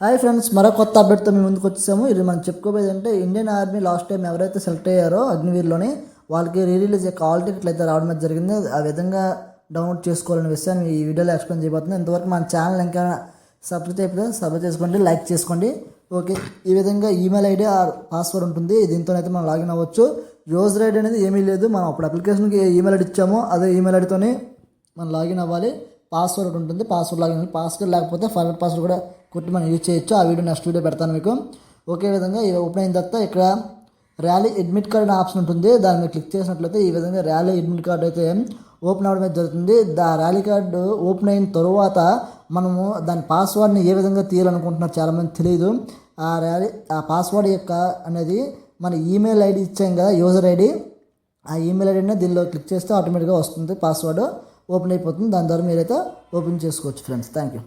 Hi friends, మరో కొత్త అప్డేట్తో మేము ముందుకు వచ్చేసాము. ఇది మనం చెప్పుకోబోయేది అంటే ఇండియన్ ఆర్మీ లాస్ట్ టైం ఎవరైతే సెలెక్ట్ అయ్యారో అగ్నివీర్లోని వాళ్ళకి రిలీజ్ కాల్ టికెట్లు అయితే రావడం అయితే జరిగింది. ఆ విధంగా డౌన్లోడ్ చేసుకోవాలనే విషయాన్ని ఈ వీడియోలో ఎక్స్ప్లెయిన్ చేయబోతుంది. ఇంతవరకు మన ఛానల్ ఇంకా సబ్స్క్రైబ్ అయిపోతే సబ్స్క్రైబ్ చేసుకోండి, లైక్ చేసుకోండి. ఓకే, ఈ విధంగా ఈమెయిల్ ఐడి ఆర్ పాస్వర్డ్ ఉంటుంది. దీంతోనైతే మనం లాగిన్ అవ్వచ్చు. యూజర్ ఐడి అనేది ఏమీ లేదు. మనం అప్పుడు అప్లికేషన్కి ఈమెయిల్ ఐడి ఇచ్చామో అదే ఈమెయిల్ ఐడితోనే మనం లాగిన్ అవ్వాలి. పాస్వర్డ్ ఉంటుంది, పాస్వర్డ్ లాగిన్. పాస్వర్డ్ లేకపోతే ఫర్వర్డ్ పాస్వర్డ్ కూడా కొట్టి మనం యూజ్ చేయొచ్చు. ఆ వీడియో నెక్స్ట్ వీడియో పెడతాను మీకు. ఒకే విధంగా ఇది ఓపెన్ అయిన తర్వాత ఇక్కడ ర్యాలీ అడ్మిట్ కార్డ్ ఆప్షన్ ఉంటుంది. దాని మీద క్లిక్ చేసినట్లయితే ఈ విధంగా ర్యాలీ అడ్మిట్ కార్డ్ అయితే ఓపెన్ అవ్వడం అయితే జరుగుతుంది. ర్యాలీ కార్డు ఓపెన్ అయిన తర్వాత మనము దాని పాస్వర్డ్ని ఏ విధంగా తీయాలనుకుంటున్నారు చాలామంది తెలియదు. ఆ పాస్వర్డ్ యొక్క అనేది మన ఈమెయిల్ ఐడి ఇచ్చాం కదా, యూజర్ ఐడి. ఆ ఈమెయిల్ ఐడిని దీనిలో క్లిక్ చేస్తే ఆటోమేటిక్గా వస్తుంది, పాస్వర్డ్ ఓపెన్ అయిపోతుంది. దాని ద్వారా మీరైతే ఓపెన్ చేసుకోవచ్చు ఫ్రెండ్స్. Thank you.